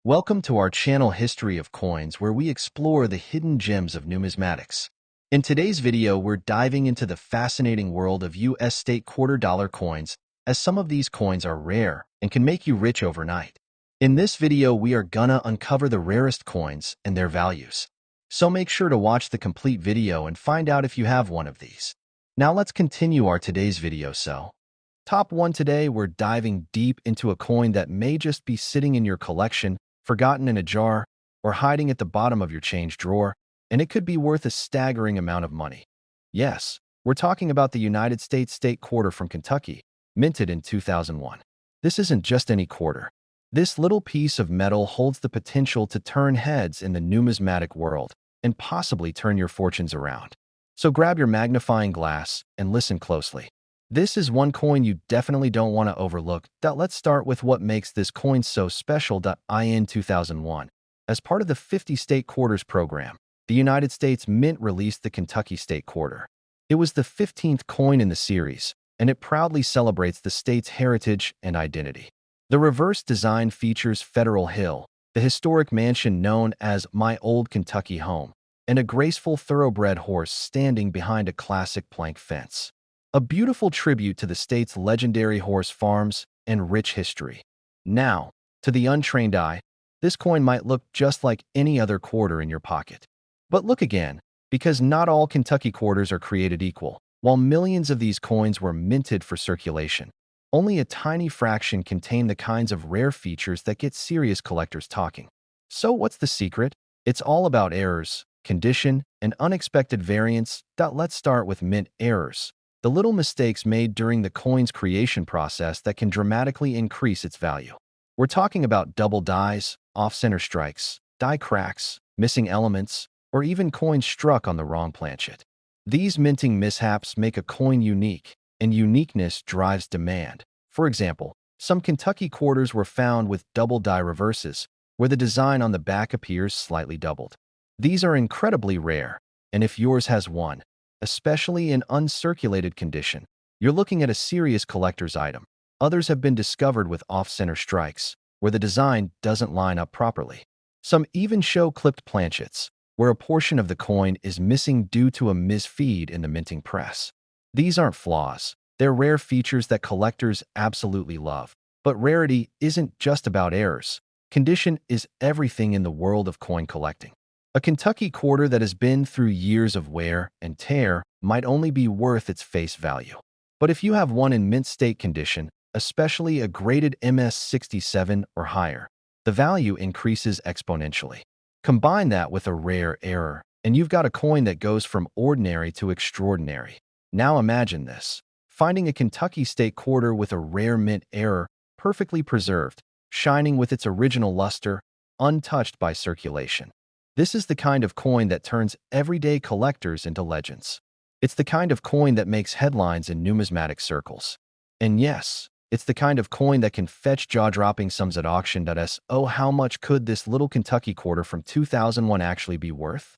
Welcome to our channel History of Coins, where we explore the hidden gems of numismatics. In today's video, we're diving into the fascinating world of U.S. state quarter-dollar coins, as some of these coins are rare and can make you rich overnight. In this video, we are gonna uncover the rarest coins and their values. So make sure to watch the complete video and find out if you have one of these. Now let's continue our today's video. Top 1 today, we're diving deep into a coin that may just be sitting in your collection, forgotten in a jar, or hiding at the bottom of your change drawer, and it could be worth a staggering amount of money. Yes, we're talking about the United States state quarter from Kentucky, minted in 2001. This isn't just any quarter. This little piece of metal holds the potential to turn heads in the numismatic world and possibly turn your fortunes around. So grab your magnifying glass and listen closely. This is one coin you definitely don't want to overlook. Let's start with what makes this coin so special. In 2001, as part of the 50 state quarters program, the United States Mint released the Kentucky state quarter. It was the 15th coin in the series, and it proudly celebrates the state's heritage and identity. The reverse design features Federal Hill, the historic mansion known as My Old Kentucky Home, and a graceful thoroughbred horse standing behind a classic plank fence. A beautiful tribute to the state's legendary horse farms and rich history. Now, to the untrained eye, this coin might look just like any other quarter in your pocket. But look again, because not all Kentucky quarters are created equal. While millions of these coins were minted for circulation, only a tiny fraction contain the kinds of rare features that get serious collectors talking. So what's the secret? It's all about errors, condition, and unexpected variants. Let's start with mint errors. The little mistakes made during the coin's creation process that can dramatically increase its value. We're talking about double dies, off-center strikes, die cracks, missing elements, or even coins struck on the wrong planchet. These minting mishaps make a coin unique, and uniqueness drives demand. For example, some Kentucky quarters were found with double die reverses, where the design on the back appears slightly doubled. These are incredibly rare, and if yours has one, especially in uncirculated condition, you're looking at a serious collector's item. Others have been discovered with off-center strikes, where the design doesn't line up properly. Some even show clipped planchets, where a portion of the coin is missing due to a misfeed in the minting press. These aren't flaws. They're rare features that collectors absolutely love. But rarity isn't just about errors. Condition is everything in the world of coin collecting. A Kentucky quarter that has been through years of wear and tear might only be worth its face value. But if you have one in mint state condition, especially a graded MS67 or higher, the value increases exponentially. Combine that with a rare error, and you've got a coin that goes from ordinary to extraordinary. Now imagine this: finding a Kentucky state quarter with a rare mint error, perfectly preserved, shining with its original luster, untouched by circulation. This is the kind of coin that turns everyday collectors into legends. It's the kind of coin that makes headlines in numismatic circles. And yes, it's the kind of coin that can fetch jaw-dropping sums at auction. So how much could this little Kentucky quarter from 2001 actually be worth?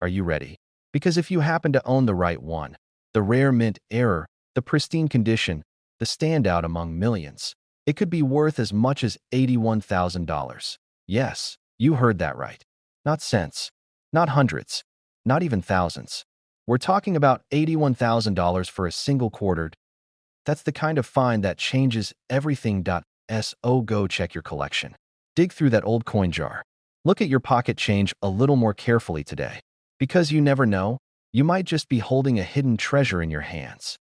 Are you ready? Because if you happen to own the right one, the rare mint error, the pristine condition, the standout among millions, it could be worth as much as $81,000. Yes, you heard that right. Not cents, not hundreds, not even thousands. We're talking about $81,000 for a single quarter. That's the kind of find that changes everything. So go check your collection. Dig through that old coin jar. Look at your pocket change a little more carefully today. Because you never know, you might just be holding a hidden treasure in your hands.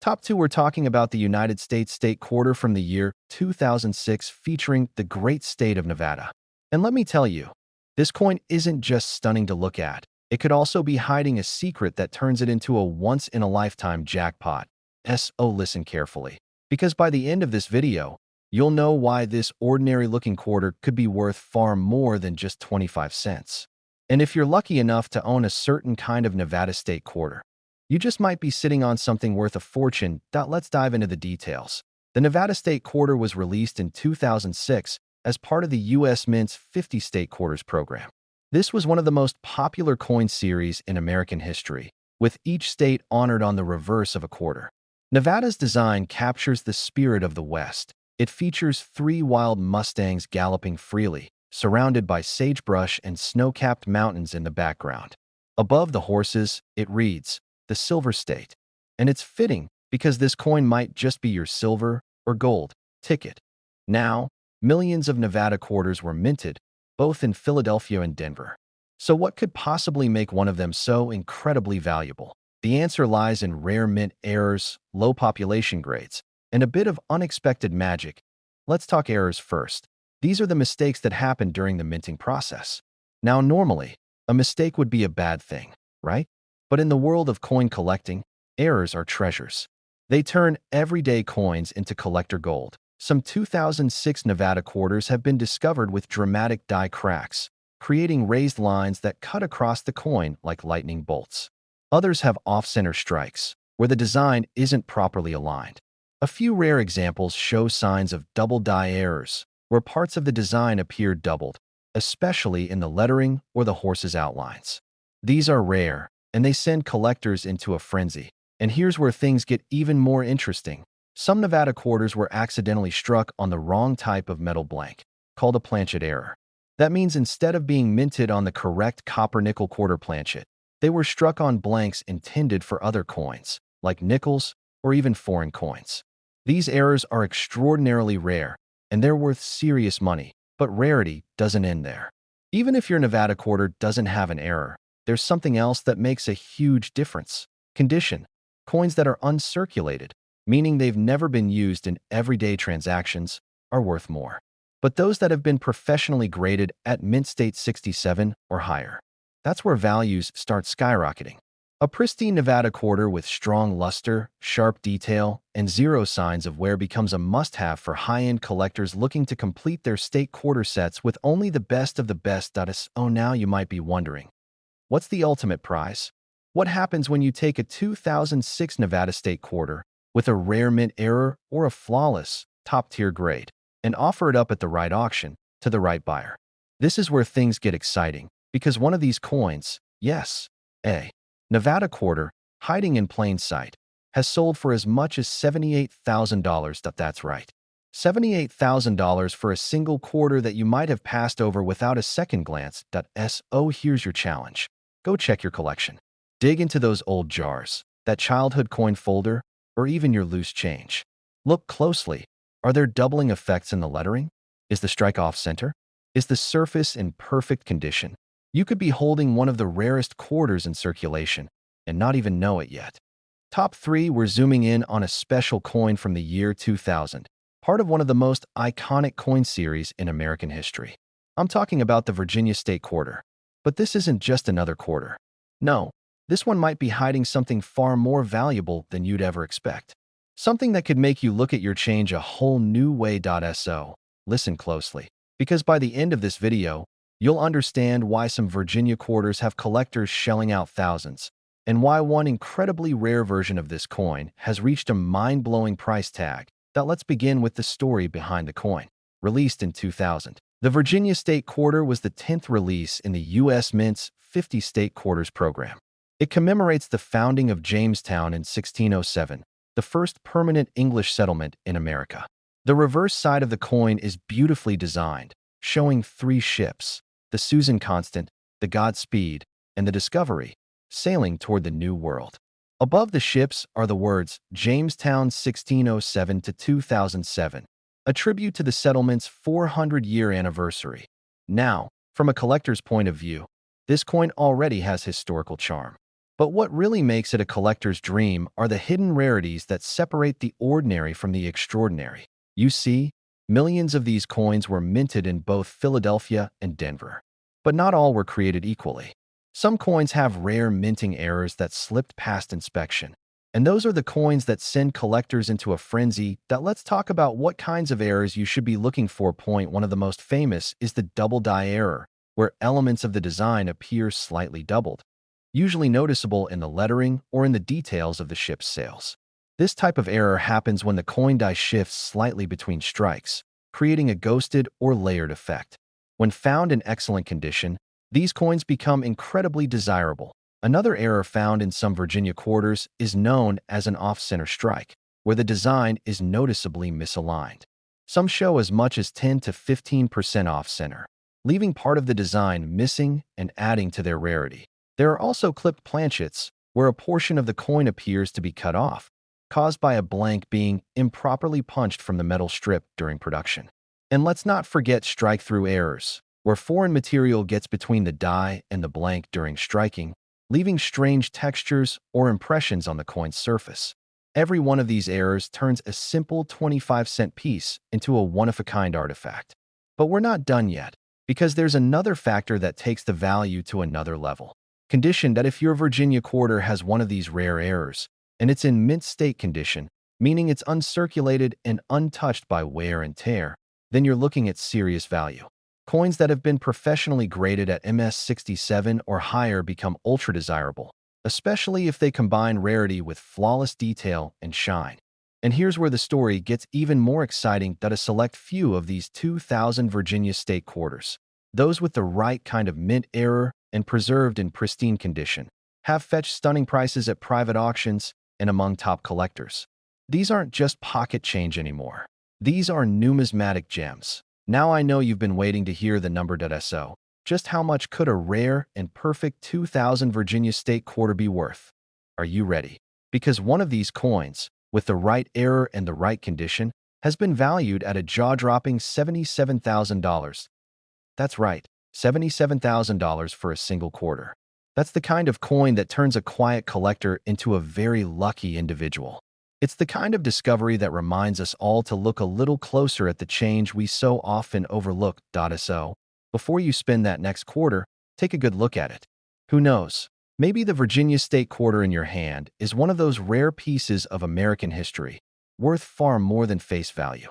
Top 2, we're talking about the United States state quarter from the year 2006 featuring the great state of Nevada. And let me tell you, this coin isn't just stunning to look at. It could also be hiding a secret that turns it into a once-in-a-lifetime jackpot. So listen carefully, because by the end of this video, you'll know why this ordinary-looking quarter could be worth far more than just 25 cents. And if you're lucky enough to own a certain kind of Nevada state quarter, you just might be sitting on something worth a fortune. Let's dive into the details. The Nevada state quarter was released in 2006 as part of the U.S. Mint's 50 state quarters program. This was one of the most popular coin series in American history, with each state honored on the reverse of a quarter. Nevada's design captures the spirit of the West. It features 3 wild Mustangs galloping freely, surrounded by sagebrush and snow-capped mountains in the background. Above the horses, it reads, "The Silver State." And it's fitting because this coin might just be your silver or gold ticket. Now, millions of Nevada quarters were minted, both in Philadelphia and Denver. So what could possibly make one of them so incredibly valuable? The answer lies in rare mint errors, low population grades, and a bit of unexpected magic. Let's talk errors first. These are the mistakes that happen during the minting process. Now, normally, a mistake would be a bad thing, right? But in the world of coin collecting, errors are treasures. They turn everyday coins into collector gold. Some 2006 Nevada quarters have been discovered with dramatic die cracks, creating raised lines that cut across the coin like lightning bolts. Others have off-center strikes, where the design isn't properly aligned. A few rare examples show signs of double die errors, where parts of the design appear doubled, especially in the lettering or the horse's outlines. These are rare, and they send collectors into a frenzy. And here's where things get even more interesting. Some Nevada quarters were accidentally struck on the wrong type of metal blank, called a planchet error. That means instead of being minted on the correct copper-nickel quarter planchet, they were struck on blanks intended for other coins, like nickels or even foreign coins. These errors are extraordinarily rare, and they're worth serious money, but rarity doesn't end there. Even if your Nevada quarter doesn't have an error, there's something else that makes a huge difference. Condition. Coins that are uncirculated, meaning they've never been used in everyday transactions, are worth more. But those that have been professionally graded at mint state 67 or higher, that's where values start skyrocketing. A pristine Nevada quarter with strong luster, sharp detail, and zero signs of wear becomes a must-have for high-end collectors looking to complete their state quarter sets with only the best of the best. Oh, now you might be wondering, what's the ultimate prize? What happens when you take a 2006 Nevada state quarter with a rare mint error or a flawless, top-tier grade and offer it up at the right auction to the right buyer? This is where things get exciting, because one of these coins, yes, a Nevada quarter, hiding in plain sight, has sold for as much as $78,000. That's right, $78,000 for a single quarter that you might have passed over without a second glance. So here's your challenge. Go check your collection. Dig into those old jars, that childhood coin folder, or even your loose change. Look closely. Are there doubling effects in the lettering? Is the strike off-center? Is the surface in perfect condition? You could be holding one of the rarest quarters in circulation and not even know it yet. Top 3, we're zooming in on a special coin from the year 2000, part of one of the most iconic coin series in American history. I'm talking about the Virginia State Quarter. But this isn't just another quarter. No, this one might be hiding something far more valuable than you'd ever expect. Something that could make you look at your change a whole new way. So, listen closely, because by the end of this video, you'll understand why some Virginia quarters have collectors shelling out thousands, and why one incredibly rare version of this coin has reached a mind-blowing price tag. Let's begin with the story behind the coin. Released in 2000, the Virginia State Quarter was the 10th release in the U.S. Mint's 50 State Quarters program. It commemorates the founding of Jamestown in 1607, the first permanent English settlement in America. The reverse side of the coin is beautifully designed, showing 3 ships, the Susan Constant, the Godspeed, and the Discovery, sailing toward the New World. Above the ships are the words Jamestown 1607 to 2007, a tribute to the settlement's 400-year anniversary. Now, from a collector's point of view, this coin already has historical charm. But what really makes it a collector's dream are the hidden rarities that separate the ordinary from the extraordinary. You see, millions of these coins were minted in both Philadelphia and Denver. But not all were created equally. Some coins have rare minting errors that slipped past inspection. And those are the coins that send collectors into a frenzy. Let's talk about what kinds of errors you should be looking for. One of the most famous is the double die error, where elements of the design appear slightly doubled, usually noticeable in the lettering or in the details of the ship's sails. This type of error happens when the coin die shifts slightly between strikes, creating a ghosted or layered effect. When found in excellent condition, these coins become incredibly desirable. Another error found in some Virginia quarters is known as an off-center strike, where the design is noticeably misaligned. Some show as much as 10 to 15% off-center, leaving part of the design missing and adding to their rarity. There are also clipped planchets, where a portion of the coin appears to be cut off, caused by a blank being improperly punched from the metal strip during production. And let's not forget strike-through errors, where foreign material gets between the die and the blank during striking, leaving strange textures or impressions on the coin's surface. Every one of these errors turns a simple 25-cent piece into a one-of-a-kind artifact. But we're not done yet, because there's another factor that takes the value to another level. Condition: that if your Virginia quarter has one of these rare errors, and it's in mint state condition, meaning it's uncirculated and untouched by wear and tear, then you're looking at serious value. Coins that have been professionally graded at MS67 or higher become ultra desirable, especially if they combine rarity with flawless detail and shine. And here's where the story gets even more exciting: that a select few of these 2000 Virginia state quarters, those with the right kind of mint error and preserved in pristine condition, have fetched stunning prices at private auctions and among top collectors. These aren't just pocket change anymore. These are numismatic gems. Now I know you've been waiting to hear the number. So, just how much could a rare and perfect 2000 Virginia state quarter be worth? Are you ready? Because one of these coins, with the right error and the right condition, has been valued at a jaw-dropping $77,000. That's right, $77,000 for a single quarter. That's the kind of coin that turns a quiet collector into a very lucky individual. It's the kind of discovery that reminds us all to look a little closer at the change we so often overlook. So, before you spend that next quarter, take a good look at it. Who knows? Maybe the Virginia state quarter in your hand is one of those rare pieces of American history, worth far more than face value.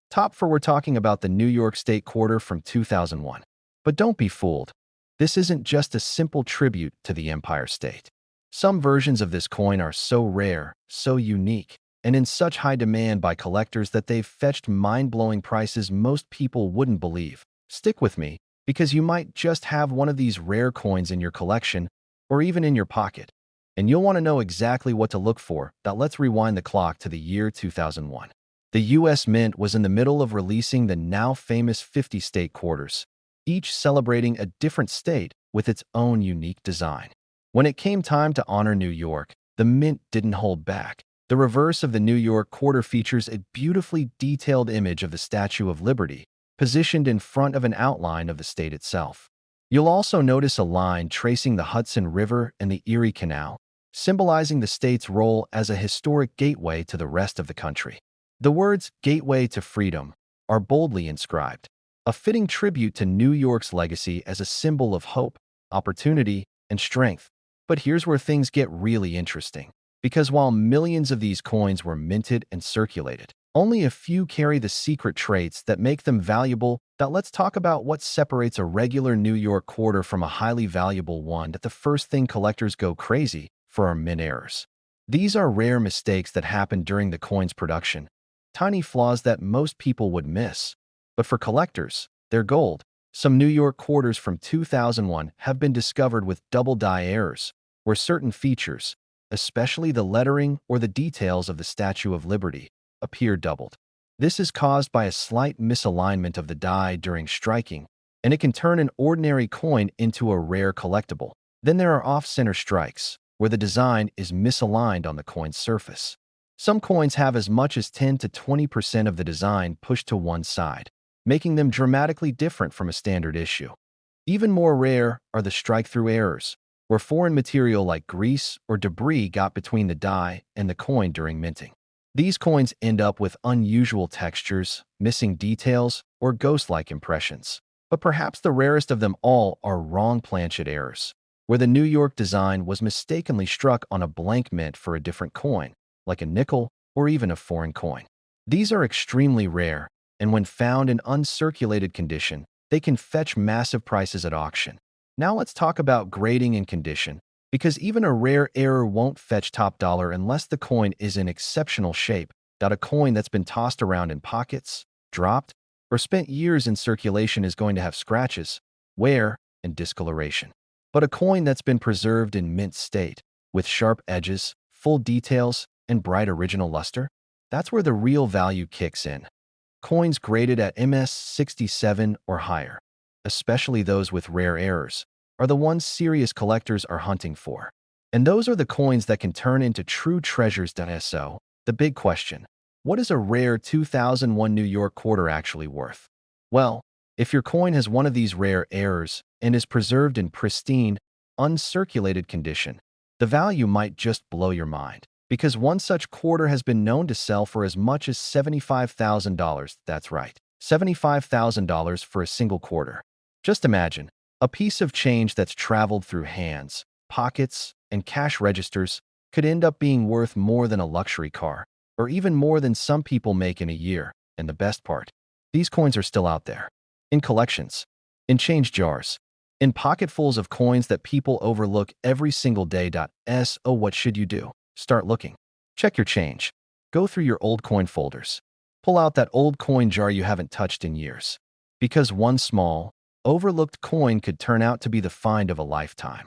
Top 4, we're talking about the New York state quarter from 2001. But don't be fooled. This isn't just a simple tribute to the Empire State. Some versions of this coin are so rare, so unique, and in such high demand by collectors that they've fetched mind-blowing prices most people wouldn't believe. Stick with me, because you might just have one of these rare coins in your collection, or even in your pocket, and you'll want to know exactly what to look for. Let's rewind the clock to the year 2001. The U.S. Mint was in the middle of releasing the now famous 50 state quarters, each celebrating a different state with its own unique design. When it came time to honor New York, the Mint didn't hold back. The reverse of the New York quarter features a beautifully detailed image of the Statue of Liberty, positioned in front of an outline of the state itself. You'll also notice a line tracing the Hudson River and the Erie Canal, symbolizing the state's role as a historic gateway to the rest of the country. The words "Gateway to Freedom" are boldly inscribed, a fitting tribute to New York's legacy as a symbol of hope, opportunity, and strength. But here's where things get really interesting. Because while millions of these coins were minted and circulated, only a few carry the secret traits that make them valuable. Let's talk about what separates a regular New York quarter from a highly valuable one. The first thing collectors go crazy for are mint errors. These are rare mistakes that happen during the coin's production, tiny flaws that most people would miss. But for collectors, they're gold. Some New York quarters from 2001 have been discovered with double die errors, where certain features, especially the lettering or the details of the Statue of Liberty, appear doubled. This is caused by a slight misalignment of the die during striking, and it can turn an ordinary coin into a rare collectible. Then there are off-center strikes, where the design is misaligned on the coin's surface. Some coins have as much as 10 to 20% of the design pushed to one side, making them dramatically different from a standard issue. Even more rare are the strike-through errors, where foreign material like grease or debris got between the die and the coin during minting. These coins end up with unusual textures, missing details, or ghost-like impressions. But perhaps the rarest of them all are wrong planchet errors, where the New York design was mistakenly struck on a blank mint for a different coin, like a nickel or even a foreign coin. These are extremely rare, and when found in uncirculated condition, they can fetch massive prices at auction. Now let's talk about grading and condition, because even a rare error won't fetch top dollar unless the coin is in exceptional shape. A coin that's been tossed around in pockets, dropped, or spent years in circulation is going to have scratches, wear, and discoloration. But a coin that's been preserved in mint state, with sharp edges, full details, and bright original luster, that's where the real value kicks in. Coins graded at MS67 or higher. especially those with rare errors, are the ones serious collectors are hunting for. And those are the coins that can turn into true treasures. So, the big question, what is a rare 2001 New York quarter actually worth? Well, if your coin has one of these rare errors and is preserved in pristine, uncirculated condition, the value might just blow your mind. Because one such quarter has been known to sell for as much as $75,000. That's right, $75,000 for a single quarter. Just imagine, a piece of change that's traveled through hands, pockets, and cash registers could end up being worth more than a luxury car, or even more than some people make in a year. And the best part, these coins are still out there. In collections, in change jars, in pocketfuls of coins that people overlook every single day. So what should you do? Start looking. Check your change. Go through your old coin folders. Pull out that old coin jar you haven't touched in years. Because one small, overlooked coin could turn out to be the find of a lifetime.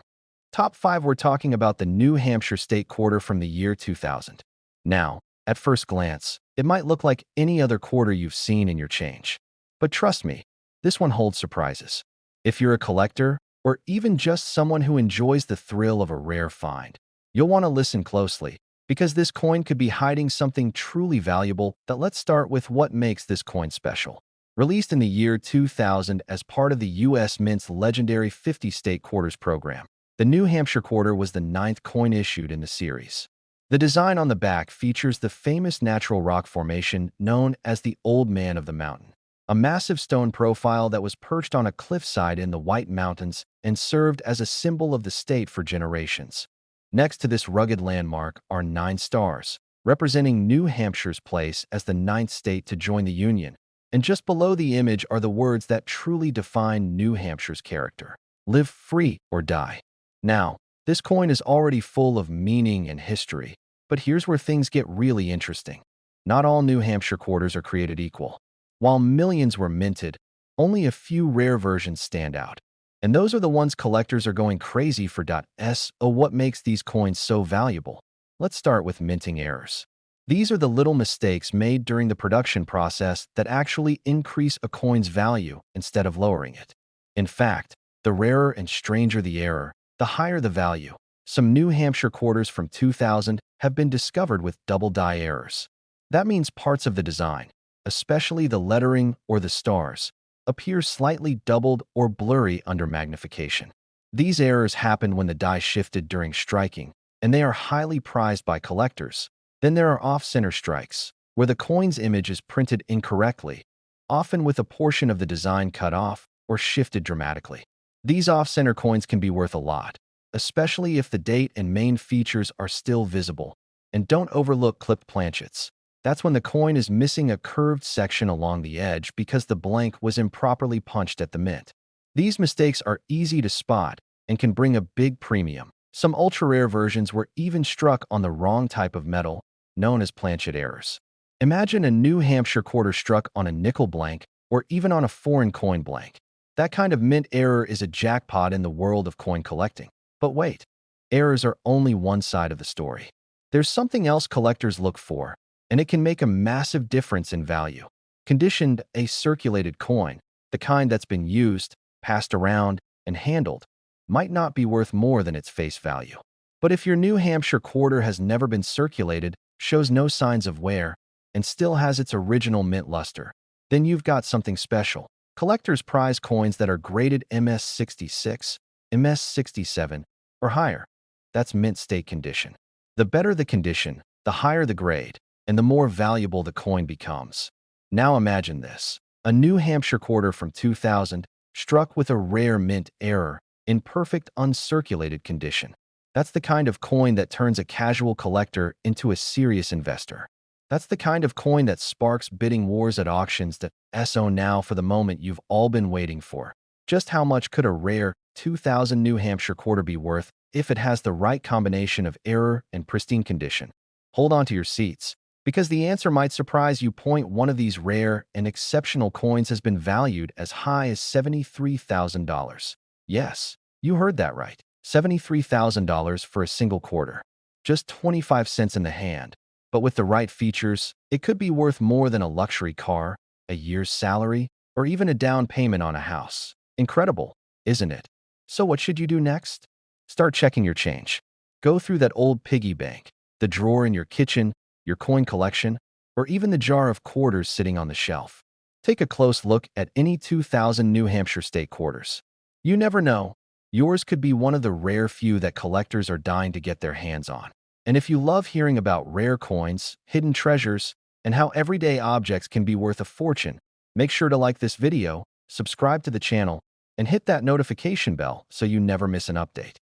Top 5, we're talking about the New Hampshire state quarter from the year 2000. Now, at first glance, it might look like any other quarter you've seen in your change. But trust me, this one holds surprises. If you're a collector, or even just someone who enjoys the thrill of a rare find, you'll want to listen closely, because this coin could be hiding something truly valuable. Let's start with what makes this coin special. Released in the year 2000 as part of the U.S. Mint's legendary 50 state quarters program, the New Hampshire quarter was the 9th coin issued in the series. The design on the back features the famous natural rock formation known as the Old Man of the Mountain, a massive stone profile that was perched on a cliffside in the White Mountains and served as a symbol of the state for generations. Next to this rugged landmark are 9 stars, representing New Hampshire's place as the 9th state to join the Union. And just below the image are the words that truly define New Hampshire's character: live free or die. Now, this coin is already full of meaning and history, but here's where things get really interesting. Not all New Hampshire quarters are created equal. While millions were minted, only a few rare versions stand out. And those are the ones collectors are going crazy for. So what makes these coins so valuable? Let's start with minting errors. These are the little mistakes made during the production process that actually increase a coin's value instead of lowering it. In fact, the rarer and stranger the error, the higher the value. Some New Hampshire quarters from 2000 have been discovered with double die errors. That means parts of the design, especially the lettering or the stars, appear slightly doubled or blurry under magnification. These errors happen when the die shifted during striking, and they are highly prized by collectors. Then there are off-center strikes, where the coin's image is printed incorrectly, often with a portion of the design cut off or shifted dramatically. These off-center coins can be worth a lot, especially if the date and main features are still visible. And don't overlook clipped planchets. That's when the coin is missing a curved section along the edge because the blank was improperly punched at the mint. These mistakes are easy to spot and can bring a big premium. Some ultra-rare versions were even struck on the wrong type of metal, known as planchet errors. Imagine a New Hampshire quarter struck on a nickel blank or even on a foreign coin blank. That kind of mint error is a jackpot in the world of coin collecting. But wait, errors are only one side of the story. There's something else collectors look for, and it can make a massive difference in value. Conditioned, a circulated coin, the kind that's been used, passed around, and handled, might not be worth more than its face value. But if your New Hampshire quarter has never been circulated, shows no signs of wear, and still has its original mint luster, then you've got something special. Collectors prize coins that are graded MS66, MS67, or higher. That's mint state condition. The better the condition, the higher the grade, and the more valuable the coin becomes. Now imagine this: a New Hampshire quarter from 2000, struck with a rare mint error, in perfect uncirculated condition. That's the kind of coin that turns a casual collector into a serious investor. That's the kind of coin that sparks bidding wars at auctions. So now for the moment you've all been waiting for. Just how much could a rare 2000 New Hampshire quarter be worth if it has the right combination of error and pristine condition? Hold on to your seats, because the answer might surprise you. One of these rare and exceptional coins has been valued as high as $73,000. Yes, you heard that right. $73,000 for a single quarter. Just 25 cents in the hand. But with the right features, it could be worth more than a luxury car, a year's salary, or even a down payment on a house. Incredible, isn't it? So what should you do next? Start checking your change. Go through that old piggy bank, the drawer in your kitchen, your coin collection, or even the jar of quarters sitting on the shelf. Take a close look at any 2000 New Hampshire state quarters. You never know, yours could be one of the rare few that collectors are dying to get their hands on. And if you love hearing about rare coins, hidden treasures, and how everyday objects can be worth a fortune, make sure to like this video, subscribe to the channel, and hit that notification bell so you never miss an update.